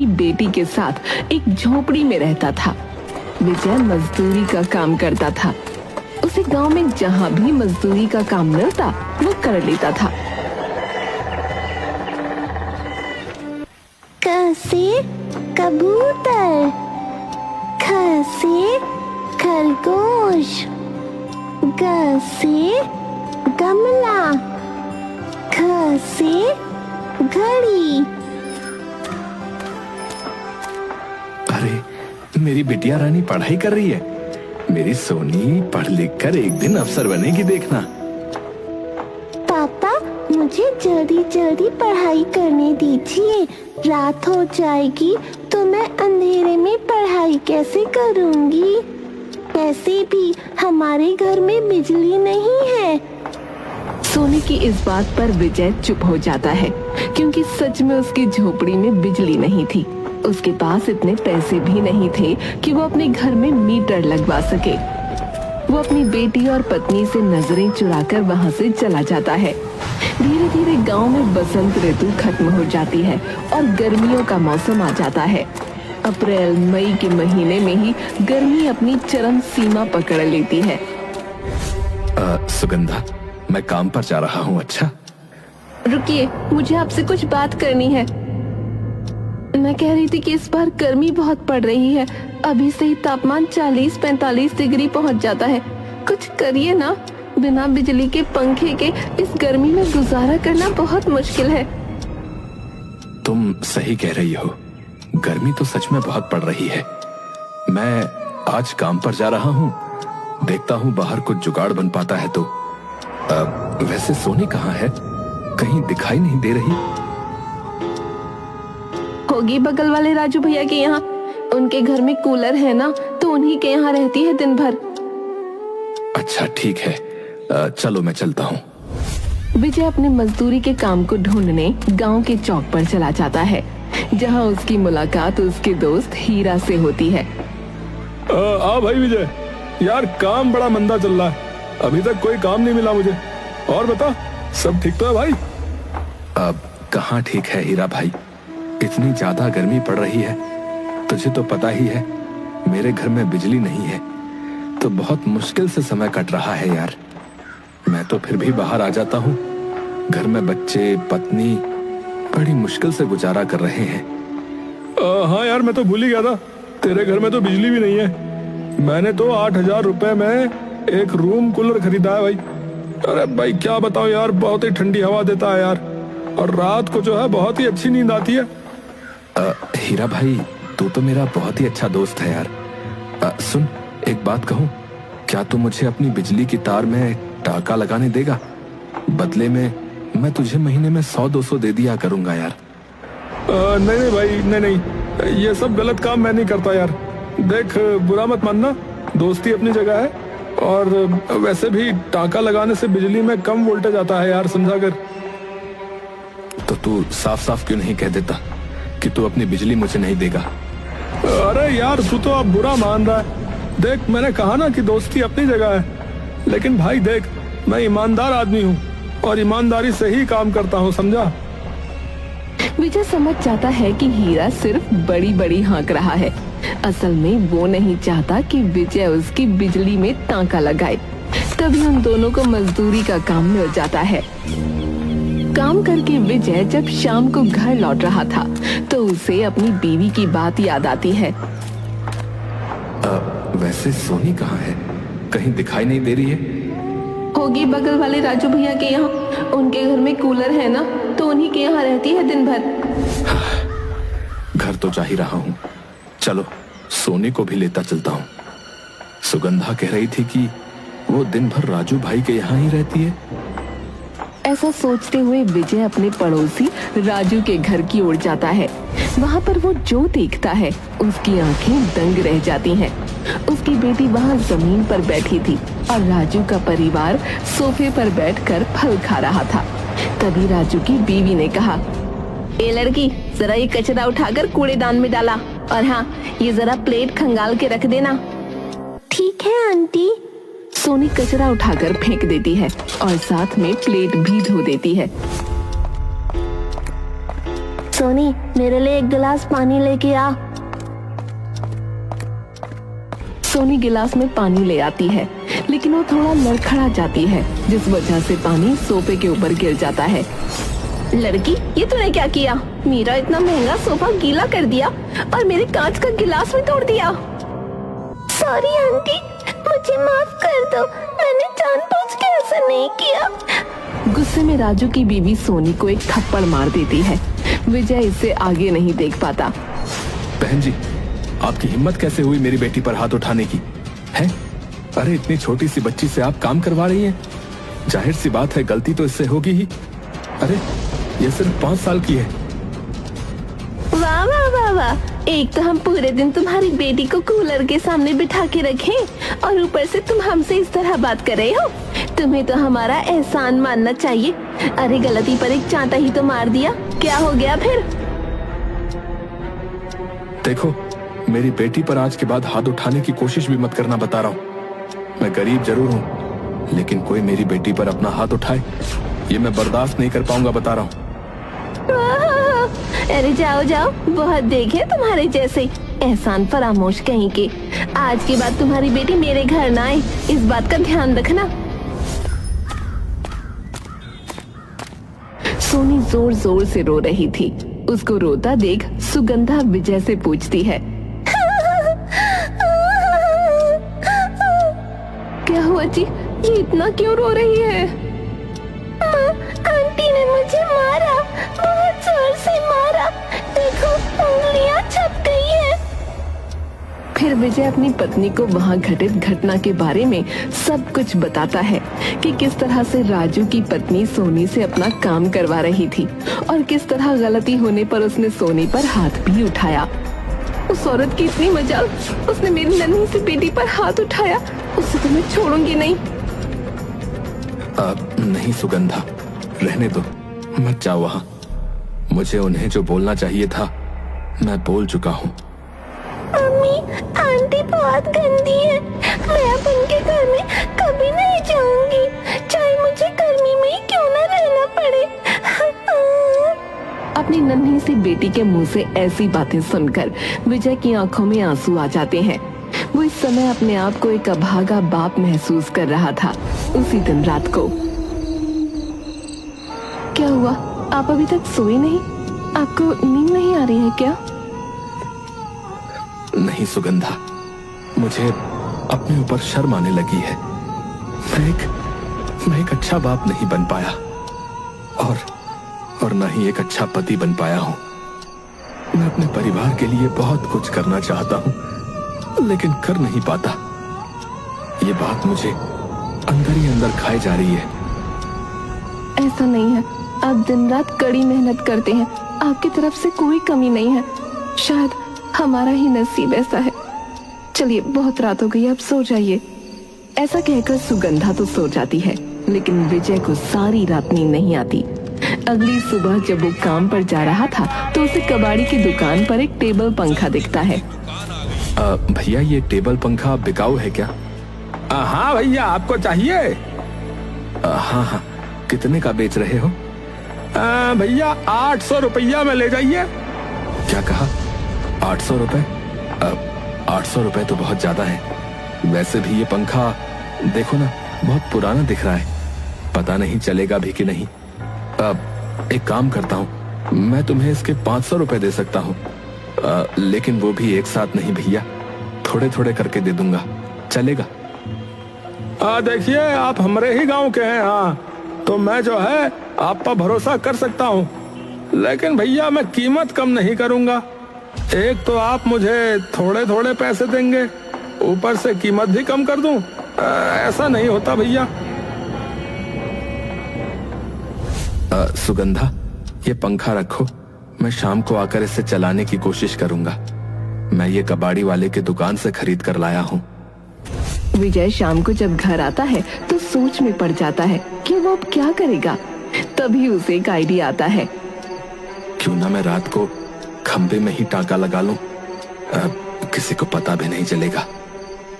बेटी के साथ एक झोपड़ी में रहता था। विजय मजदूरी का काम करता था। उसे गांव में जहां भी मजदूरी का काम मिलता वो कर लेता था। क से कबूतर, ख से खरगोश, ग से गमला, घ से घड़ी। अरे मेरी बिटिया रानी पढ़ाई कर रही है। मेरी सोनी पढ़ लिख कर एक दिन अफसर बनेगी, देखना। पापा मुझे जल्दी जल्दी पढ़ाई करने दीजिए, रात हो जाएगी तो मैं अंधेरे में पढ़ाई कैसे करूंगी? वैसे भी हमारे घर में बिजली नहीं है। सोनी की इस बात पर विजय चुप हो जाता है, क्योंकि सच में उसकी झोपड़ी में बिजली नहीं थी। उसके पास इतने पैसे भी नहीं थे कि वो अपने घर में मीटर लगवा सके। वो अपनी बेटी और पत्नी से नजरें चुराकर वहां से चला जाता है। धीरे धीरे गांव में बसंत ऋतु खत्म हो जाती है और गर्मियों का मौसम आ जाता है। अप्रैल मई के महीने में ही गर्मी अपनी चरम सीमा पकड़ लेती है। सुगंधा, मैं काम पर जा रहा हूँ। अच्छा रुकिए, मुझे आपसे कुछ बात करनी है। मैं कह रही थी कि इस बार गर्मी बहुत पड़ रही है। अभी से ही तापमान 40-45 डिग्री पहुंच जाता है। कुछ करिए ना, बिना बिजली के पंखे के इस गर्मी में गुजारा करना बहुत मुश्किल है। तुम सही कह रही हो, गर्मी तो सच में बहुत पड़ रही है। मैं आज काम पर जा रहा हूँ, देखता हूँ बाहर कुछ जुगाड़ बन पाता है तो। वैसे सोनी कहाँ है? कहीं दिखाई नहीं दे रही। होगी बगल वाले राजू भैया के यहाँ। उनके घर में कूलर है ना, तो उन्हीं के यहाँ रहती है दिन भर। अच्छा ठीक है, चलो मैं चलता हूँ। विजय अपने मजदूरी के काम को ढूंढने गांव के चौक पर चला जाता है, जहां उसकी मुलाकात उसके दोस्त हीरा से होती है। भाई विजय, यार काम बड़ा मंदा चल रहा है। अभी तक कोई काम नहीं मिला मुझे। और बता, सब ठीक तो है भाई? अब कहाँ ठीक है हीरा भाई, इतनी ज्यादा गर्मी पड़ रही है। तुझे तो पता ही है, मेरे घर में बिजली नहीं है, तो बहुत मुश्किल से समय कट रहा है यार। मैं तो फिर भी बाहर आ जाता हूँ। घर में बच्चे पत्नी बड़ी मुश्किल से गुजारा कर रहे हैं। हाँ यार, मैं तो भूल ही गया था, तेरे घर में तो बिजली भी नहीं है। मैंने तो 8,000 रुपए में एक रूम कूलर खरीदा है भाई। अरे भाई क्या बताऊं यार, बहुत ही ठंडी हवा देता है यार, और रात को जो है बहुत ही अच्छी नींद आती है। हीरा भाई, तू तो मेरा बहुत ही अच्छा दोस्त है यार। सुन, एक बात कहूँ, क्या तू मुझे अपनी बिजली की तार में टाका लगाने देगा? बदले में मैं तुझे महीने में 100-200 दे दिया करूंगा यार। नहीं भाई, नहीं, ये सब गलत काम मैं नहीं करता यार। देख, बुरा मत मानना, दोस्ती अपनी जगह है। और वैसे भी टाका लगाने से बिजली में कम वोल्टेज आता है यार, समझा कर। तो तू साफ साफ क्यों नहीं कह देता कि तू अपनी बिजली मुझे नहीं देगा? अरे यार, तू तो अब बुरा मान रहा है। देख, मैंने कहा ना कि दोस्ती अपनी जगह है, लेकिन भाई देख, मैं ईमानदार आदमी हूँ और ईमानदारी से ही काम करता हूँ, समझा? विजय समझ जाता है कि हीरा सिर्फ बड़ी बड़ी हाँक रहा है। असल में वो नहीं चाहता कि विजय उसकी बिजली में टांका लगाए। तभी उन दोनों को मजदूरी का काम मिल जाता है। काम करके विजय जब शाम को घर लौट रहा था तो उसे अपनी बीवी की बात याद आती है। वैसे सोनी कहाँ है? कहीं दिखाई नहीं दे रही है। होगी बगल वाले राजू भैया के यहाँ। उनके घर में कूलर है ना, तो उन्हीं के यहाँ रहती है दिन भर। घर तो जा ही रहा हूँ, चलो सोनी को भी लेता चलता हूँ। सुगंधा कह रही थी कि वो दिन भर राजू भाई के यहाँ ही रहती है। ऐसा सोचते हुए विजय अपने पड़ोसी राजू के घर की ओर जाता है। वहाँ पर वो जो देखता है उसकी आंखें दंग रह जाती हैं। उसकी बेटी वहाँ जमीन पर बैठी थी और राजू का परिवार सोफे पर बैठकर फल खा रहा था। तभी राजू की बीवी ने कहा, ए लड़की, जरा ये कचरा उठाकर कूड़ेदान में डाला, और हाँ, ये जरा प्लेट खंगाल के रख देना। ठीक है आंटी। सोनी कचरा उठाकर फेंक देती है और साथ में प्लेट भी धो देती है। सोनी, मेरे लिए एक गिलास पानी लेके आ। सोनी गिलास में पानी ले आती है, लेकिन वो थोड़ा लड़खड़ा जाती है, जिस वजह से पानी सोफे के ऊपर गिर जाता है। लड़की, ये तूने क्या किया? मेरा इतना महंगा सोफा गीला कर दिया और मेरे कांच का गिलास भी तोड़ दिया। सॉरी आंटी, मुझे माफ कर दो, मैंने जानबूझ के ऐसा नहीं किया। गुस्से में राजू की बीवी सोनी को एक थप्पड़ मार देती है। विजय इसे आगे नहीं देख पाता। बहन जी, आपकी हिम्मत कैसे हुई मेरी बेटी पर हाथ उठाने की? हैं? अरे इतनी छोटी सी बच्ची से आप काम करवा रही हैं? जाहिर सी बात है गलती तो इससे होगी ही। अरे ये सिर्फ 5 साल की है। वाह वाह वाह वाह, एक तो हम पूरे दिन तुम्हारी बेटी को कूलर के सामने बिठा के रखें और ऊपर से तुम हमसे इस तरह बात कर रहे हो। तुम्हें तो हमारा एहसान मानना चाहिए। अरे गलती पर एक चांटा ही तो मार दिया, क्या हो गया फिर? देखो, मेरी बेटी पर आज के बाद हाथ उठाने की कोशिश भी मत करना, बता रहा हूँ। मैं गरीब जरूर हूँ, लेकिन कोई मेरी बेटी पर अपना हाथ उठाए ये मैं बर्दाश्त नहीं कर पाऊंगा, बता रहा हूँ। अरे जाओ जाओ, बहुत देखे तुम्हारे जैसे एहसान फरामोश कहीं के। आज के बाद तुम्हारी बेटी मेरे घर ना आए, इस बात का ध्यान रखना। सोनी जोर जोर से रो रही थी। उसको रोता देख सुगंधा विजय से पूछती है, क्या हुआ जी, ये इतना क्यों रो रही है? आंटी ने मुझे मारा, बहुत जोर से मारा, देखो उंगलियां छप गई है। फिर विजय अपनी पत्नी को वहां घटित घटना के बारे में सब कुछ बताता है कि किस तरह से राजू की पत्नी सोनी से अपना काम करवा रही थी और किस तरह गलती होने पर उसने सोनी पर हाथ भी उठाया। उस औरत की इतनी मजाल, उसने मेरी नन्ही सी बेटी पर हाथ उठाया, उसे तो मैं छोड़ूंगी नहीं। नहीं सुगंधा, रहने दो, मत जाओ वहां। मुझे उन्हें जो बोलना चाहिए था मैं बोल चुका हूँ। मम्मी, आंटी बहुत गंदी है, मैं अब उनके घर में कभी नहीं जाऊंगी, चाहे मुझे गर्मी में ही क्यों ना रहना पड़े। अपनी नन्ही सी बेटी के मुंह से ऐसी बातें सुनकर विजय की आंखों में आंसू आ जाते हैं। वो इस समय अपने आप को एक अभागा बाप महसूस कर रहा था। उसी दिन रात को क्या हुआ, आप अभी तक सोए नहीं? आपको नींद नहीं आ रही है क्या? नहीं सुगंधा, मुझे अपने ऊपर शर्म आने लगी है। मैं एक अच्छा बाप नहीं बन पाया और न ही एक अच्छा पति बन पाया हूँ। मैं अपने परिवार के लिए बहुत कुछ करना चाहता हूँ, लेकिन कर नहीं पाता। ये बात मुझे अंदर ही अंदर खाई जा रही है। ऐसा नहीं है, आप दिन रात कड़ी मेहनत करते हैं, आपकी तरफ से कोई कमी नहीं है। शायद हमारा ही नसीब ऐसा है। चलिए, बहुत रात हो गई, आप सो जाइए। ऐसा कहकर सुगंधा तो सो जाती है, लेकिन विजय को सारी रात नींद नहीं आती। अगली सुबह जब वो काम पर जा रहा था तो उसे कबाड़ी की दुकान पर एक टेबल पंखा दिखता है। भैया, ये टेबल पंखा बिकाऊ है क्या? हाँ भैया, आपको चाहिए? हाँ हाँ, कितने का बेच रहे हो? भैया 800 रुपया में ले जाइए। क्या कहा? 800 रुपए? 800 रुपए तो बहुत ज्यादा है। वैसे भी ये पंखा देखो ना, बहुत पुराना दिख रहा है, पता नहीं चलेगा भी कि नहीं। एक काम करता हूँ, मैं तुम्हें इसके 500 रुपए दे सकता हूँ, लेकिन वो भी एक साथ नहीं भैया, थोड़े थोड़े करके दे दूंगा, चलेगा? देखिए, आप हमारे ही गांव के हैं, हाँ, तो मैं जो है आप पर भरोसा कर सकता हूँ, लेकिन भैया मैं कीमत कम नहीं करूंगा। एक तो आप मुझे थोड़े थोड़े पैसे देंगे, ऊपर से कीमत भी कम कर दूं, ऐसा नहीं होता भैया। सुगंधा, ये पंखा रखो, मैं शाम को आकर इसे चलाने की कोशिश करूंगा। मैं ये कबाड़ी वाले की दुकान से खरीद कर लाया हूँ। विजय शाम को जब घर आता है तो सोच में पड़ जाता है कि वो अब क्या करेगा। तभी उसे एक आइडिया आता है। क्यों ना मैं रात को खंबे में ही टांका लगा लूं, किसी को पता भी नहीं चलेगा,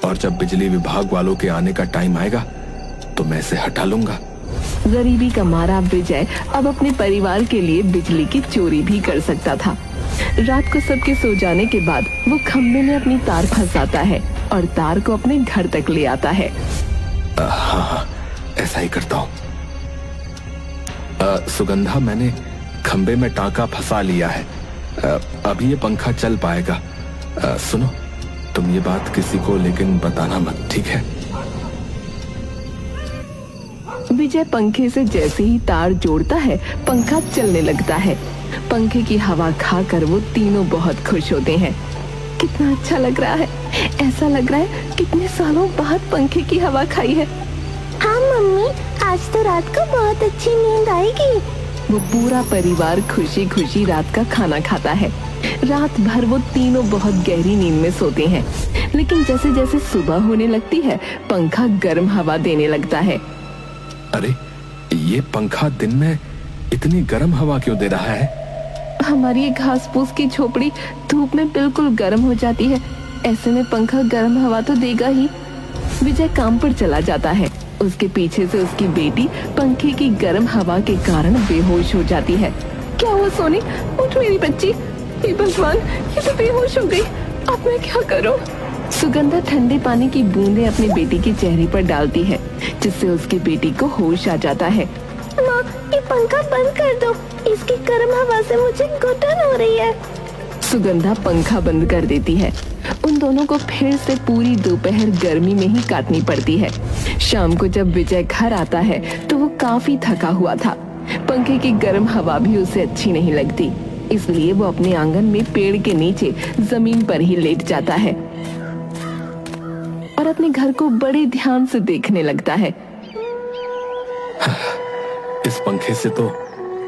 और जब बिजली विभाग वालों के आने का टाइम आएगा तो मैं इसे हटा लूंगा। गरीबी का मारा विजय अब अपने परिवार के लिए बिजली की चोरी भी कर सकता था। रात को सबके सो जाने के बाद वो खंभे में अपनी तार फंसाता है और तार को अपने घर तक ले आता है। हाँ, ऐसा ही करता हूँ। सुगंधा, मैंने खंबे में टांका फंसा लिया है। अब ये पंखा चल पाएगा। सुनो, तुम ये बात किसी को लेकिन बताना मत, ठीक है? विजय पंखे से जैसे ही तार जोड़ता है, पंखा चलने लगता है। पंखे की हवा खाकर वो तीनों बहुत खुश होते हैं। कितना अच्छा लग रहा है, ऐसा लग रहा है कितने सालों बाद पंखे की हवा खाई है। हाँ मम्मी, आज तो रात को बहुत अच्छी नींद आएगी। वो पूरा परिवार खुशी खुशी रात का खाना खाता है। रात भर वो तीनों बहुत गहरी नींद में सोते हैं, लेकिन जैसे जैसे सुबह होने लगती है, पंखा गर्म हवा देने लगता है। अरे, ये पंखा दिन में इतनी गर्म हवा क्यों दे रहा है? हमारी ये घास फूस की झोपड़ी धूप में बिल्कुल गर्म हो जाती है, ऐसे में पंखा गर्म हवा तो देगा ही। विजय काम पर चला जाता है। उसके पीछे से उसकी बेटी पंखे की गर्म हवा के कारण बेहोश हो जाती है। क्या हुआ सोनी? उठ मेरी बच्ची। हे भगवान, ये तो बेहोश हो गई। अब मैं क्या करूं? सुगंधा ठंडे पानी की बूंदें अपनी बेटी के चेहरे पर डालती है, जिससे उसकी बेटी को होश आ जाता है। माँ, ये पंखा बंद कर दो, इसकी गर्म हवा से मुझे घुटन हो रही है। सुगंधा पंखा बंद कर देती है। उन दोनों को फिर से पूरी दोपहर गर्मी में ही काटनी पड़ती है। शाम को जब विजय घर आता है तो वो काफी थका हुआ था। पंखे की गर्म हवा भी उसे अच्छी नहीं लगती, इसलिए वो अपने आंगन में पेड़ के नीचे जमीन पर ही लेट जाता है और अपने घर को बड़े ध्यान से देखने लगता है। इस पंखे से तो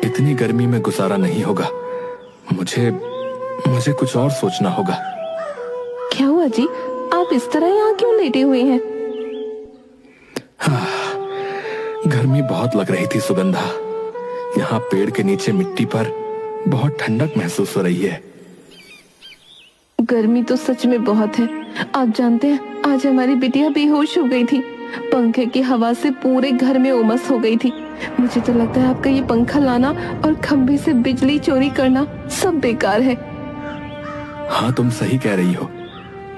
इतनी गर्मी में गुजारा नहीं होगा। मुझे कुछ और सोचना होगा। क्या हुआ जी? आप इस तरह यहाँ क्यों लेटे हुए हैं? गर्मी बहुत लग रही थी सुगंधा। यहाँ पेड़ के नीचे मिट्टी पर बहुत ठंडक महसूस हो रही है। गर्मी तो सच में बहुत है। आप जानते हैं, आज हमारी बिटिया बेहोश हो गई थी। पंखे की हवा से पूरे घर में उमस हो गई थी। मुझे तो लगता है आपका ये पंखा लाना और खंभे से बिजली चोरी करना सब बेकार है। हाँ, तुम सही कह रही हो।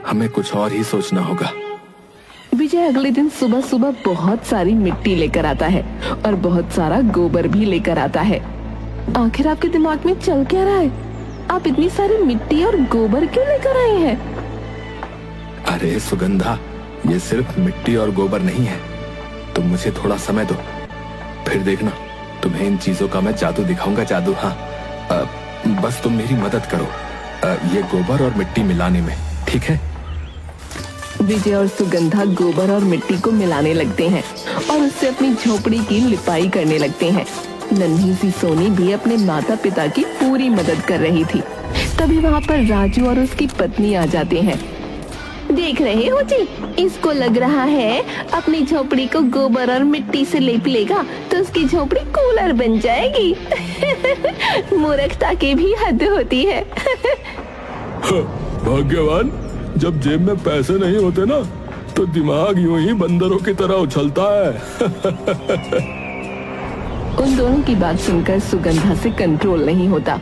हमें कुछ और ही सोचना होगा। विजय अगले दिन सुबह सुबह बहुत सारी मिट्टी लेकर आता है और बहुत सारा गोबर भी लेकर आता है। आखिर आपके दिमाग में चल क्या रहा है? आप इतनी सारी मिट्टी और गोबर क्यों लेकर आए हैं? अरे सुगंधा, ये सिर्फ मिट्टी और गोबर नहीं है। तुम मुझे थोड़ा समय दो, फिर देखना तुम्हें इन चीजों का मैं जादू दिखाऊंगा। जादू, हाँ। बस तुम मेरी मदद करो ये गोबर और मिट्टी मिलाने में, ठीक है? विजय और सुगंधा गोबर और मिट्टी को मिलाने लगते हैं और उससे अपनी झोपड़ी की लिपाई करने लगते हैं। नन्ही सी सोनी भी अपने माता पिता की पूरी मदद कर रही थी। तभी वहाँ पर राजू और उसकी पत्नी आ जाते हैं। देख रहे हो जी, इसको लग रहा है अपनी झोपड़ी को गोबर और मिट्टी से लेप लेगा तो उसकी झोपड़ी कूलर बन जाएगी। मूर्खता की भी हद होती है। भाग्यवान, जब जेब में पैसे नहीं होते ना, तो दिमाग यूं ही बंदरों की तरह उछलता है। उन दोनों की बात सुनकर सुगंधा से कंट्रोल नहीं होता।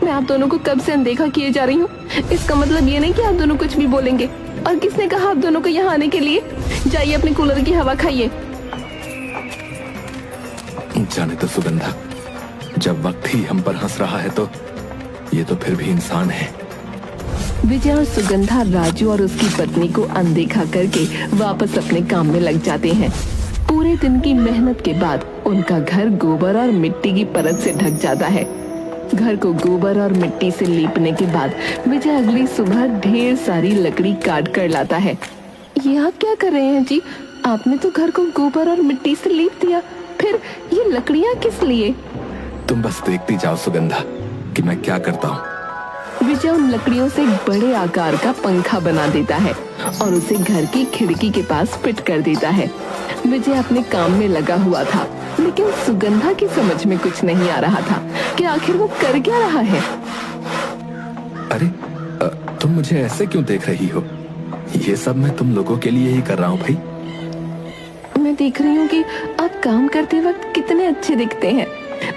मैं आप दोनों को कब से अनदेखा किए जा रही हूँ। इसका मतलब ये नहीं कि आप दोनों कुछ भी बोलेंगे। और किसने कहा आप दोनों को यहाँ आने के लिए? जाइए अपने कूलर की हवा खाइए। जाने तो सुगंधा, जब वक्त ही हम पर हंस रहा है तो ये तो फिर भी इंसान है। विजय और सुगंधा राजू और उसकी पत्नी को अनदेखा करके वापस अपने काम में लग जाते हैं। पूरे दिन की मेहनत के बाद उनका घर गोबर और मिट्टी की परत से ढक जाता है। घर को गोबर और मिट्टी से लीपने के बाद विजय अगली सुबह ढेर सारी लकड़ी काट कर लाता है। ये आप क्या कर रहे हैं जी? आपने तो घर को गोबर और मिट्टी से लीप दिया, फिर ये लकड़ियाँ किस लिए? तुम बस देखती जाओ सुगंधा कि मैं क्या करता हूँ। विजय उन लकड़ियों से एक बड़े आकार का पंखा बना देता है और उसे घर की खिड़की के पास फिट कर देता है। विजय अपने काम में लगा हुआ था, लेकिन सुगंधा की समझ में कुछ नहीं आ रहा था कि आखिर वो कर क्या रहा है। अरे, तुम मुझे ऐसे क्यों देख रही हो? ये सब मैं तुम लोगों के लिए ही कर रहा हूँ भाई। मैं देख रही हूँ कि आप काम करते वक्त कितने अच्छे दिखते हैं।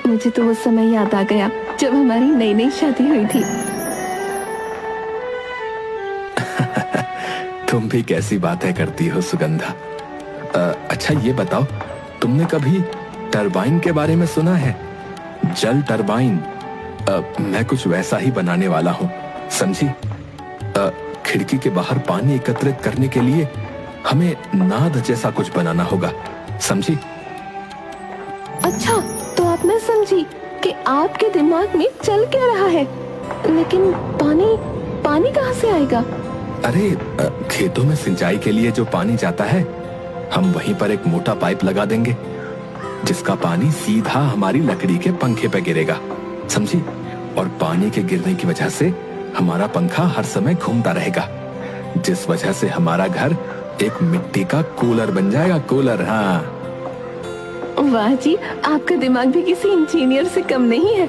मुझे तो वो समय याद आ गया जब हमारी नई नई शादी हुई थी। तुम भी कैसी बातें करती हो सुगंधा। अच्छा ये बताओ, तुमने कभी टरबाइन के बारे में सुना है? जल टरबाइन। मैं कुछ वैसा ही बनाने वाला हूँ, समझी? खिड़की के बाहर पानी एकत्रित करने के लिए हमें नाद जैसा कुछ बनाना होगा, समझी? अच्छा, तो आप मैं समझी कि आपके दिमाग में चल क्या रहा है, लेकिन पानी कहाँ से आएगा? अरे खेतों में सिंचाई के लिए जो पानी जाता है, हम वहीं पर एक मोटा पाइप लगा देंगे जिसका पानी सीधा हमारी लकड़ी के पंखे पे गिरेगा, समझी? और पानी के गिरने की वजह से हमारा पंखा हर समय घूमता रहेगा, जिस वजह से हमारा घर एक मिट्टी का कूलर बन जाएगा। कूलर, हाँ। वाह जी, आपका दिमाग भी किसी इंजीनियर से कम नहीं है।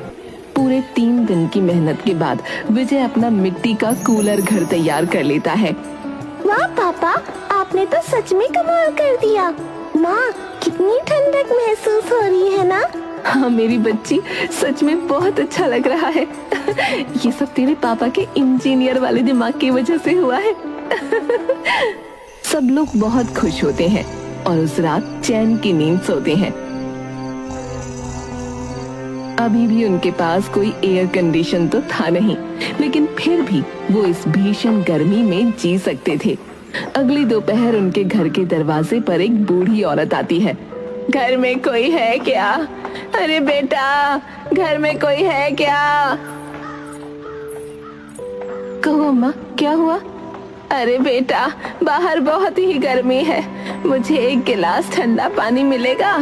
पूरे 3 दिन की मेहनत के बाद विजय अपना मिट्टी का कूलर घर तैयार कर लेता है। वाह पापा, आपने तो सच में कमाल कर दिया। माँ, कितनी ठंडक महसूस हो रही है ना? हाँ मेरी बच्ची, सच में बहुत अच्छा लग रहा है। ये सब तेरे पापा के इंजीनियर वाले दिमाग की वजह से हुआ है। सब लोग बहुत खुश होते हैं और उस रात चैन की नींद सोते हैं। अभी भी उनके पास कोई एयर कंडीशन तो था नहीं, लेकिन फिर भी वो इस भीषण गर्मी में जी सकते थे। अगली दोपहर उनके घर के दरवाजे पर एक बूढ़ी औरत आती है। घर में कोई है क्या? अरे बेटा, घर में कोई है क्या? कहो अम्मा, क्या हुआ? अरे बेटा, बाहर बहुत ही गर्मी है, मुझे एक गिलास ठंडा पानी मिलेगा?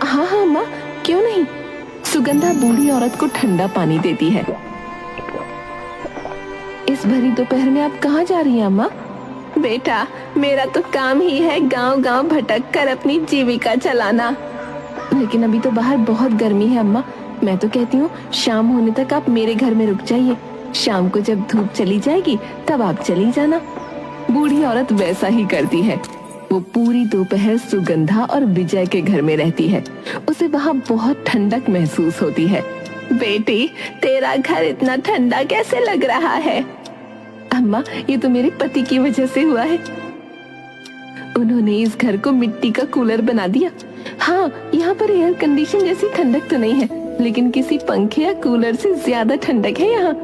हाँ हाँ अम्मा, क्यों नहीं। सुगंधा बूढ़ी औरत को ठंडा पानी देती है। इस भरी दोपहर में आप कहाँ जा रही हैं अम्मा? बेटा, मेरा तो काम ही है गांव गांव भटक कर अपनी जीविका चलाना। लेकिन अभी तो बाहर बहुत गर्मी है अम्मा, मैं तो कहती हूँ शाम होने तक आप मेरे घर में रुक जाइए। शाम को जब धूप चली जाएगी तब आप चली जाना। बूढ़ी औरत वैसा ही करती है। वो पूरी दोपहर सुगंधा और विजय के घर में रहती है। उसे वहाँ बहुत ठंडक महसूस होती है। बेटी, तेरा घर इतना ठंडा कैसे लग रहा है? अम्मा, ये तो मेरे पति की वजह से हुआ है। उन्होंने इस घर को मिट्टी का कूलर बना दिया। हाँ, यहाँ पर एयर कंडीशन जैसी ठंडक तो नहीं है, लेकिन किसी पंखे या कूलर से ज्यादा ठंडक है यहाँ।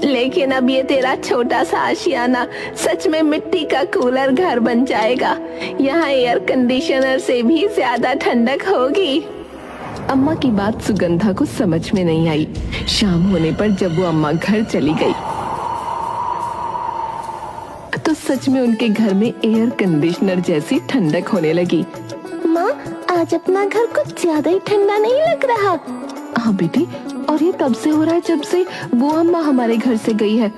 लेकिन अब ये तेरा छोटा सा आशियाना सच में मिट्टी का कूलर घर बन जाएगा। यहाँ एयर कंडीशनर से भी ज्यादा ठंडक होगी। अम्मा की बात सुगंधा को समझ में नहीं आई। शाम होने पर जब वो अम्मा घर चली गई तो सच में उनके घर में एयर कंडीशनर जैसी ठंडक होने लगी। माँ, आज अपना घर कुछ ज्यादा ही ठंडा नहीं लग रहा। हाँ बेटी, और ये तब से हो रहा है जब से वो अम्मा हमारे घर से गई है।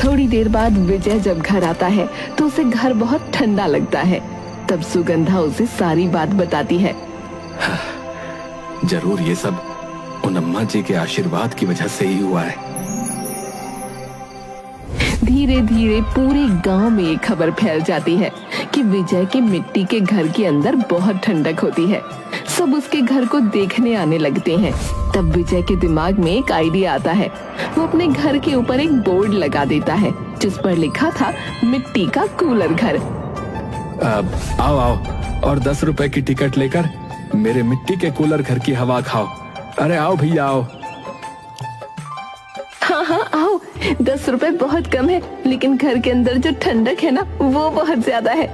थोड़ी देर बाद विजय जब घर आता है तो उसे घर बहुत ठंडा लगता है। तब सुगंधा उसे सारी बात बताती है। जरूर ये सब उन अम्मा जी के आशीर्वाद की वजह से ही हुआ है। धीरे धीरे पूरे गांव में ये खबर फैल जाती है कि विजय के मिट्टी के घर के अंदर बहुत ठंडक होती है। सब उसके घर को देखने आने लगते हैं। तब विजय के दिमाग में एक आइडिया आता है। वो अपने घर के ऊपर एक बोर्ड लगा देता है जिस पर लिखा था मिट्टी का कूलर घर। आओ आओ और 10 रुपए की टिकट लेकर मेरे मिट्टी के कूलर घर की हवा खाओ। अरे आओ भैया आओ। हाँ हाँ आओ, 10 रुपए बहुत कम है, लेकिन घर के अंदर जो ठंडक है ना वो बहुत ज्यादा है।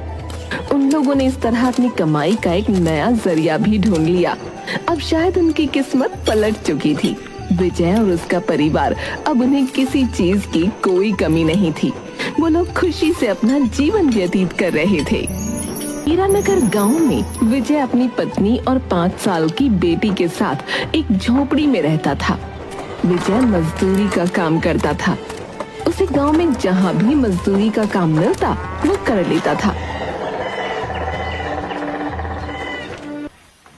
उन लोगों ने इस तरह अपनी कमाई का एक नया जरिया भी ढूंढ लिया। अब शायद उनकी किस्मत पलट चुकी थी। विजय और उसका परिवार, अब उन्हें किसी चीज की कोई कमी नहीं थी। वो लोग खुशी से अपना जीवन व्यतीत कर रहे थे। हीरानगर गांव में विजय अपनी पत्नी और 5 साल की बेटी के साथ एक झोपड़ी में रहता था। विजय मजदूरी का काम करता था। उसे गांव में जहां भी मजदूरी का काम मिलता वो कर लेता था।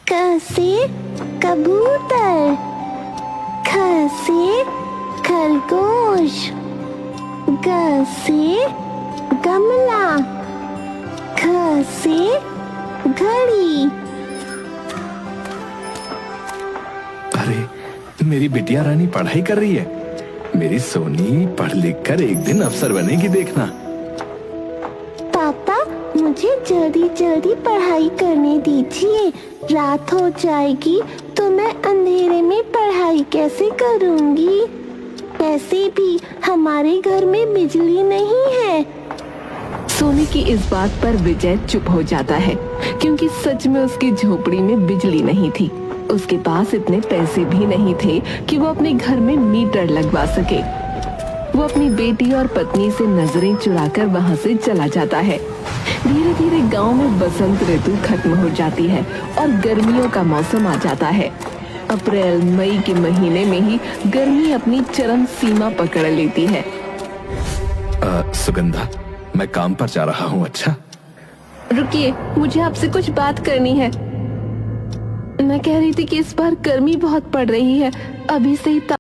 क से कबूतर, ख से खरगोश, ग से गमला, घ से घड़ी, मेरी बिटिया रानी पढ़ाई कर रही है। मेरी सोनी पढ़ लिख कर एक दिन अफसर बनेगी, देखना। पापा, मुझे जल्दी जल्दी पढ़ाई करने दीजिए। रात हो जाएगी तो मैं अंधेरे में पढ़ाई कैसे करूंगी? वैसे भी हमारे घर में बिजली नहीं है। सोनी की इस बात पर विजय चुप हो जाता है, क्योंकि सच में उसकी झोपड़ी में बिजली नहीं थी। उसके पास इतने पैसे भी नहीं थे कि वो अपने घर में मीटर लगवा सके। वो अपनी बेटी और पत्नी से नजरें चुराकर वहां से चला जाता है। धीरे धीरे गांव में बसंत ऋतु खत्म हो जाती है और गर्मियों का मौसम आ जाता है। अप्रैल मई के महीने में ही गर्मी अपनी चरम सीमा पकड़ लेती है। सुगंधा, मैं काम पर जा रहा हूँ। अच्छा, रुकिए, मुझे आपसे कुछ बात करनी है। मैं कह रही थी कि इस बार गर्मी बहुत पड़ रही है। अभी से ही